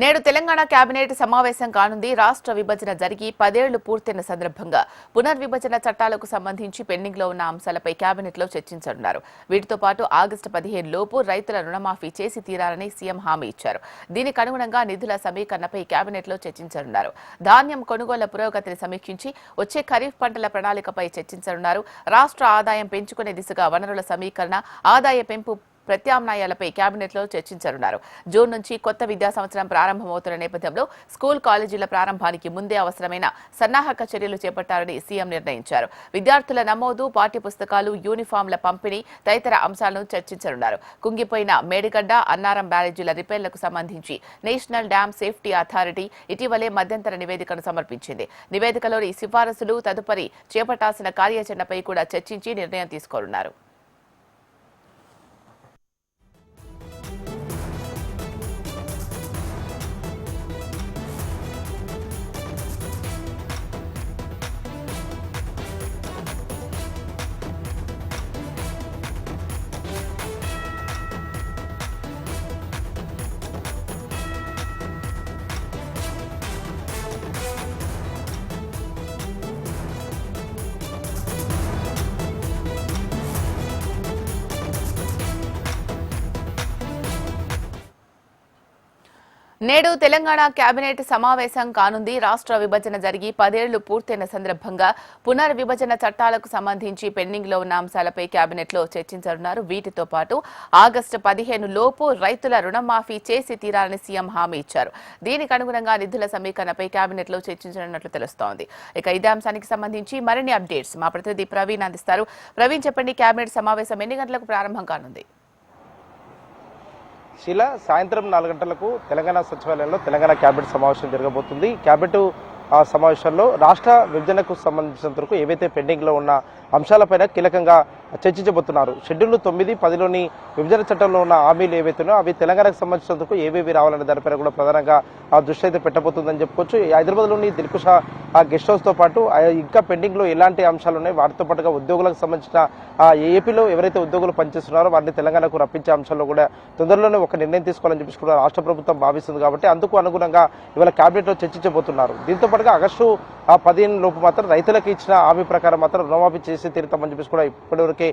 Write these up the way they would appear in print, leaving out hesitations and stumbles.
నేడు తెలంగాణ కేబినెట్ సమావేశం కానుంది. రాష్ట్ర విభజన జరిగి 10 ఏళ్లు పూర్తయిన సందర్భంగా పునర్విభజన చట్టాలకు సంబంధించి పెండింగ్ లో ఉన్న అంశాలపై కేబినెట్ లో చర్చించనున్నారు. వీటితో పాటు ఆగస్టు 15 లోపు రైతుల రుణమాఫీ చేసి తీరాలని సీఎం హామీ ఇచ్చారు. దీనికి అనుగుణంగా నిధుల సమీకరణపై కేబినెట్ లో చర్చించనున్నారు. ధాన్యం కొనుగోళ్ల పురోగతిని సమీక్షించి వచ్చే ఖరీఫ్ పంటల ప్రణాళికపై చర్చించనున్నారు. రాష్ట్ర ఆదాయం పెంచుకునే దిశగా వనరుల సమీకరణ, ఆదాయ పెంపు ప్రత్యామ్నాయాలపై కేబినెట్ లో చర్చించనున్నారు. జూన్ నుంచి కొత్త విద్యా సంవత్సరం ప్రారంభమవుతున్న నేపథ్యంలో స్కూల్ కాలేజీల ప్రారంభానికి ముందే అవసరమైన సన్నాహక చర్యలు చేపట్టాలని సీఎం నిర్ణయించారు. విద్యార్థుల నమోదు, పాఠ్యపుస్తకాలు, యూనిఫామ్ల పంపిణీ తదితర అంశాలను చర్చించనున్నారు. కుంగిపోయిన మేడిగడ్డ, అన్నారం బ్యారేజీల రిపేర్లకు సంబంధించి నేషనల్ డ్యామ్ సేఫ్టీ అథారిటీ ఇటీవలే మధ్యంతర నివేదికను సమర్పించింది. నివేదికలోని సిఫారసులు, తదుపరి చేపట్టాల్సిన కార్యాచరణపై కూడా చర్చించి నిర్ణయం తీసుకోనున్నారు. నేడు తెలంగాణ కేబినెట్ సమావేశం కానుంది. రాష్ట్ర విభజన జరిగి 10 ఏళ్లు పూర్తయిన సందర్భంగా పునర్విభజన చట్టాలకు సంబంధించి పెండింగ్ లో ఉన్న అంశాలపై కేబినెట్ లో చర్చించనున్నారు. వీటితో పాటు ఆగస్టు 15 లోపు రైతుల రుణమాఫీ చేసి తీరాలని సీఎం హామీ ఇచ్చారు. దీనికి అనుగుణంగా నిధుల సమీకరణపై కేబినెట్ లో చర్చించనున్నట్లు తెలుస్తోంది. ఇక ఇదే అంశానికి సంబంధించి మరిన్ని అప్డేట్స్ మా ప్రతినిధి ప్రవీణ్ అందిస్తారు. ప్రవీణ్, చెప్పండి, కేబినెట్ సమావేశం ఎన్ని గంటలకు ప్రారంభం కానుంది? శీల, సాయంత్రం 4 గంటలకు తెలంగాణ సచివాలయంలో తెలంగాణ కేబినెట్ సమావేశం జరగబోతుంది. కేబినెట్ సమావేశంలో రాష్ట్ర విభజనకు సంబంధించినంత వరకు ఏవైతే పెండింగ్ లో ఉన్న అంశాలపైన కీలకంగా చర్చించబోతున్నారు. షెడ్యూల్ 9, 10లోని విభజన చట్టంలో ఉన్న హామీలు ఏవైతున్నాయో అవి తెలంగాణకు సంబంధించినందుకు ఏవేవి రావాలనే దానిపైన కూడా ప్రధానంగా దృష్టి అయితే పెట్టబోతుందని చెప్పుకోవచ్చు. హైదరాబాద్లోని దిల్కుష గెస్ట్ హౌస్ తో పాటు ఇంకా పెండింగ్ లో ఎలాంటి అంశాలు ఉన్నాయి, వాటితో పాటుగా ఉద్యోగులకు సంబంధించిన ఏపీలో ఎవరైతే ఉద్యోగులు పనిచేస్తున్నారో వారిని తెలంగాణకు రప్పించే అంశాల్లో కూడా తొందరలోనే ఒక నిర్ణయం తీసుకోవాలని చెప్పి కూడా రాష్ట్ర ప్రభుత్వం భావిస్తుంది. కాబట్టి అందుకు అనుగుణంగా ఇవాళ కేబినెట్ లో చర్చించబోతున్నారు. దీంతో పాటుగా ఆగస్టు 15 లోపు మాత్రం రైతులకు ఇచ్చిన హామీ ప్రకారం మాత్రం రుణమాఫీ చేసి తీరుతామని చెప్పి కూడా ఇప్పటివరకే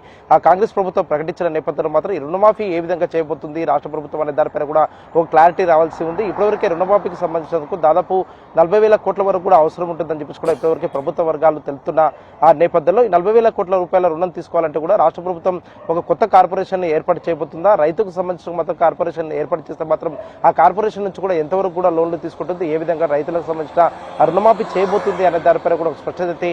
కాంగ్రెస్ ప్రభుత్వం ప్రకటించిన నేపథ్యంలో మాత్రం ఈ రుణమాఫీ ఏ విధంగా చేయబోతుంది రాష్ట్ర ప్రభుత్వం అనే దానిపైన కూడా ఒక క్లారిటీ రావాల్సి ఉంది. ఇప్పటివరకే రుణమాఫీకి సంబంధించినందుకు దాదాపు 40,000 కోట్ల వరకు కూడా అవసరం ఉంటుందని చెప్పి కూడా ఇప్పటివరకే ప్రభుత్వ వర్గాలు తెలుపుతున్న ఆ నేపథ్యంలో ఈ 40,000 కోట్ల రూపాయల రుణం తీసుకోవాలంటే కూడా రాష్ట్ర ప్రభుత్వం ఒక కొత్త కార్పొరేషన్ ఏర్పాటు చేయబోతుందా, రైతుకు సంబంధించిన మాత్రం కార్పొరేషన్ ఏర్పాటు చేస్తే మాత్రం ఆ కార్పొరేషన్ నుంచి కూడా ఎంతవరకు కూడా లోన్లు తీసుకుంటుంది, ఏ విధంగా రైతులకు సంబంధించిన రుణమాఫీ చేయబోతుంది అనే దానిపైన కూడా ఒక స్పష్టత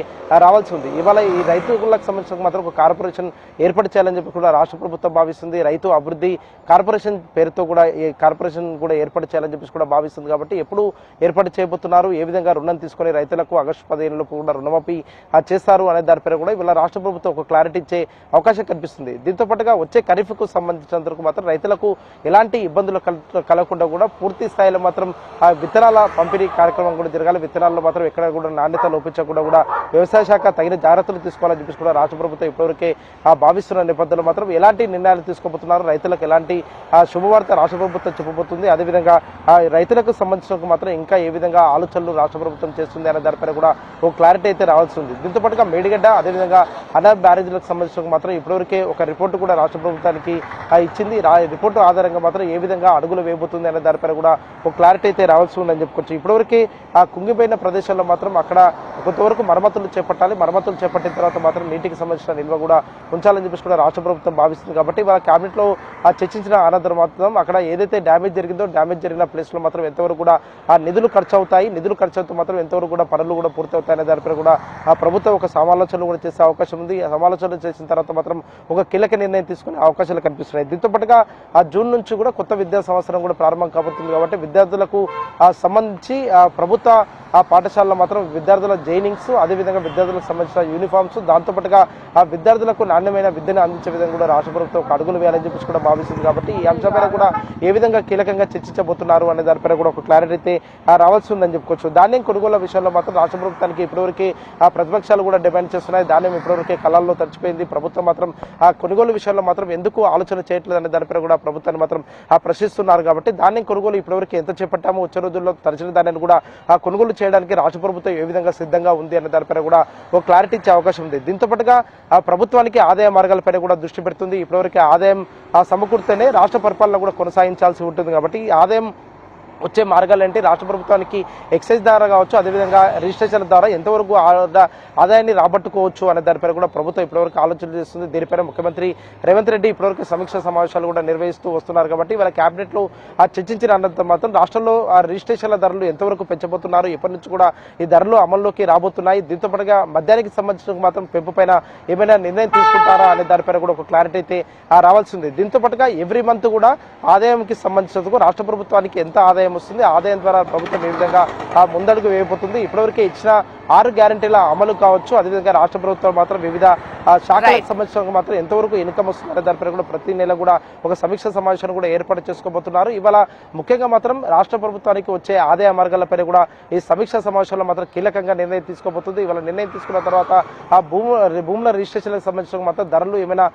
రావాల్సి ఉంది. ఇవాళ ఈ రైతులకు సంబంధించిన మాత్రం ఒక కార్పొరేషన్ ఏర్పాటు చేయాలని చెప్పి కూడా రాష్ట్ర ప్రభుత్వం భావిస్తుంది. రైతు అభివృద్ధి కార్పొరేషన్ పేరుతో కూడా ఈ కార్పొరేషన్ కూడా ఏర్పాటు చేయాలని చెప్పి కూడా భావిస్తుంది. కాబట్టి ఎప్పుడు ఏర్పాటు చేయబోతున్నారు, ఏ విధంగా రుణం తీసుకుని రైతులకు ఆగస్టు 15 లోపు కూడా రుణమాఫీ చేస్తారు అనే దానిపైన కూడా ఇవాళ రాష్ట్ర ప్రభుత్వం ఒక క్లారిటీ ఇచ్చే అవకాశం కనిపిస్తుంది. దీంతో పాటుగా వచ్చే ఖరీఫ్కు సంబంధించినందుకు మాత్రం రైతులకు ఎలాంటి ఇబ్బందులు కలగకుండా కూడా పూర్తి స్థాయిలో మాత్రం విత్తనాల పంపిణీ కార్యక్రమం కూడా జరగాలి. విత్తనాల్లో మాత్రం ఎక్కడ కూడా నాణ్యత లోపించకుండా కూడా వ్యవసాయ శాఖ తగిన జాగ్రత్తలు తీసుకోవాలని చెప్పి కూడా రాష్ట్ర ప్రభుత్వం ఇప్పటివరకే భావిస్తున్న నేపథ్యంలో మాత్రం ఎలాంటి నిర్ణయాలు తీసుకోబోతున్నారు, రైతులకు ఎలాంటి శుభవార్త రాష్ట్ర ప్రభుత్వం చెప్పబోతుంది, అదేవిధంగా రైతులకు సంబంధించిన మాత్రం ఇంకా ఏ విధంగా ఆలోచనలు రాష్ట్ర ప్రభుత్వం చేస్తుంది అనే దానిపైన కూడా ఒక క్లారిటీ అయితే రావాల్సి ఉంది. దీంతో పాటుగా మేడిగడ్డ, అదేవిధంగా అన్నారం బ్యారేజీలకు సంబంధించిన మాత్రం ఇప్పటివరకే ఒక రిపోర్టు కూడా రాష్ట్ర ప్రభుత్వానికి ఇచ్చింది. రిపోర్టు ఆధారంగా మాత్రం ఏ విధంగా అడుగులు వేయబోతుంది అనే దానిపైన కూడా ఒక క్లారిటీ అయితే రావాల్సి ఉందని చెప్పుకోవచ్చు. ఇప్పటివరకే కుంగిపోయిన ప్రదేశాల్లో మాత్రం అక్కడ కొంతవరకు మరమ్మతులు చేపట్టాలి. మరమ్మతులు చేపట్టిన తర్వాత మాత్రం నీటికి సంబంధించిన నిల్వ కూడా ఉంచాలని చెప్పేసి కూడా రాష్ట్ర ప్రభుత్వం భావిస్తుంది. కాబట్టి వాళ్ళ కేబినెట్ లో చర్చించిన అనంతరం మాత్రం అక్కడ ఏదైతే డ్యామేజ్ జరిగిందో డ్యామేజ్ జరిగిన ప్లేస్ లో మాత్రం ఎంతవరకు కూడా నిధులు ఖర్చు అవుతాయి, నిధులు ఖర్చు అవుతూ మాత్రం ఎంతవరకు కూడా పనులు కూడా పూర్తి అవుతాయనే దానిపై కూడా ప్రభుత్వం ఒక సమాలోచనలు కూడా చేసే అవకాశం ఉంది. ఆ సమాలోచనలు చేసిన తర్వాత మాత్రం ఒక కీలక నిర్ణయం తీసుకునే అవకాశాలు కనిపిస్తున్నాయి. దీంతో పాటుగా జూన్ నుంచి కూడా కొత్త విద్యా సంవత్సరం కూడా ప్రారంభం కాబోతుంది. కాబట్టి విద్యార్థులకు సంబంధించి ప్రభుత్వ ఆ పాఠశాలలో మాత్రం విద్యార్థుల జైనింగ్స్, అదేవిధంగా విద్యార్థులకు సంబంధించిన యూనిఫామ్స్, దాంతోపాటుగా ఆ విద్యార్థులకు నాణ్యమైన విద్యను అందించే విధంగా కూడా రాష్ట్ర ప్రభుత్వం ఒక అడుగులు వేయాలని చెప్పేసి కూడా భావిస్తుంది. కాబట్టి ఈ అంశంపైన కూడా ఏ విధంగా కీలకంగా చర్చించబోతున్నారు అనే దానిపైన కూడా ఒక క్లారిటీ అయితే రావాల్సి ఉందని చెప్పుకోవచ్చు. ధాన్యం కొనుగోలు విషయంలో మాత్రం రాష్ట్ర ప్రభుత్వానికి ఇప్పటివరకు ఆ ప్రతిపక్షాలు కూడా డిమాండ్ చేస్తున్నాయి. ధాన్యం ఇప్పటివరకే కళ్ళల్లో తడిచిపోయింది. ప్రభుత్వం మాత్రం ఆ కొనుగోలు విషయంలో మాత్రం ఎందుకు ఆలోచన చేయట్లేదు అనే దానిపైన కూడా ప్రభుత్వాన్ని మాత్రం ప్రశ్నిస్తున్నారు. కాబట్టి ధాన్యం కొనుగోలు ఇప్పటివరకు ఎంత చేపట్టామో వచ్చే రోజుల్లో తరిచిన ధాన్యాన్ని కూడా కొనుగోలు చేయడానికి రాష్ట్ర ప్రభుత్వం ఏ విధంగా సిద్ధంగా ఉంది అనే దానిపైన కూడా ఒక క్లారిటీ ఇచ్చే అవకాశం ఉంది. దీంతో పాటుగా ప్రభుత్వానికి ఆదాయ మార్గాలపైన కూడా దృష్టి పెడుతుంది. ఇప్పటివరకు ఆదాయం సమకూర్తేనే రాష్ట్ర పరిపాలన కూడా కొనసాగించాల్సి ఉంటుంది. కాబట్టి ఈ ఆదాయం వచ్చే మార్గాలు ఏంటి, రాష్ట్ర ప్రభుత్వానికి ఎక్సైజ్ ద్వారా కావచ్చు, అదేవిధంగా రిజిస్ట్రేషన్ల ద్వారా ఎంతవరకు ఆదాయాన్ని రాబట్టుకోవచ్చు అనే దానిపైన కూడా ప్రభుత్వం ఇప్పటివరకు ఆలోచన చేస్తుంది. దీనిపైన ముఖ్యమంత్రి రేవంత్ రెడ్డి ఇప్పటివరకు సమీక్ష సమావేశాలు కూడా నిర్వహిస్తూ వస్తున్నారు. కాబట్టి వాళ్ళ క్యాబినెట్లో చర్చించిన అనంతరం మాత్రం రాష్ట్రంలో రిజిస్ట్రేషన్ల ధరలు ఎంతవరకు పెంచబోతున్నారు, ఎప్పటి నుంచి కూడా ఈ ధరలు అమల్లోకి రాబోతున్నాయి, దీంతో పాటుగా మద్యానికి సంబంధించిన మాత్రం పెంపు పైన ఏమైనా నిర్ణయం తీసుకుంటారా అనే దానిపైన కూడా ఒక క్లారిటీ అయితే రావాల్సి ఉంది. దీంతో పాటుగా ఎవ్రీ మంత్ కూడా ఆదాయంకి సంబంధించినందుకు రాష్ట్ర ప్రభుత్వానికి ఎంత ఆదాయం వస్తుంది, ఆదాయం ద్వారా ప్రభుత్వం ఏ విధంగా ముందడుగు వేయబోతుంది, ఇప్పటివరకే ఇచ్చిన 6 గ్యారంటీల అమలు కావచ్చు, అదేవిధంగా రాష్ట్ర ప్రభుత్వం మాత్రం వివిధ శాఖలకు సంబంధించిన మాత్రం ఎంతవరకు ఇన్కమ్ వస్తుందనే దానిపై కూడా ప్రతి నెల కూడా ఒక సమీక్ష సమావేశాన్ని కూడా ఏర్పాటు చేసుకోబోతున్నారు. ఇవాళ ముఖ్యంగా మాత్రం రాష్ట్ర ప్రభుత్వానికి వచ్చే ఆదాయ మార్గాలపై కూడా ఈ సమీక్ష సమావేశంలో మాత్రం కీలకంగా నిర్ణయం తీసుకోబోతుంది. ఇవాళ నిర్ణయం తీసుకున్న తర్వాత ఆ భూముల రిజిస్ట్రేషన్లకు సంబంధించిన మాత్రం ధరలు ఏమైనా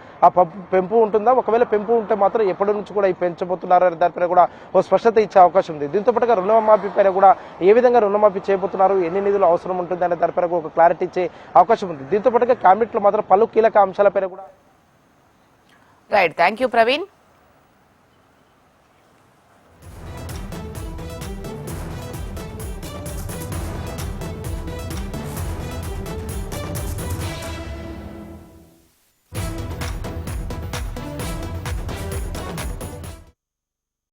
పెంపు ఉంటుందా, ఒకవేళ పెంపు ఉంటే మాత్రం ఎప్పటి నుంచి కూడా ఈ పెంచబోతున్నారు అనే దానిపై కూడా ఒక స్పష్టత ఇచ్చే అవకాశం ఉంది. దీంతో పాటుగా రుణమాఫీ పైన కూడా ఏ విధంగా రుణమాఫీ చేయబోతున్నారు, ఎన్ని నిధులు అవసరం ఉంటుంది అనే దానిపై ఒక క్లారిటీ ఇచ్చే అవకాశం ఉంది. దీంతో పాటుగా క్యాబినెట్ లో మాత్రం పలు కీలక అంశాలపై కూడా రైట్. Thank you Praveen.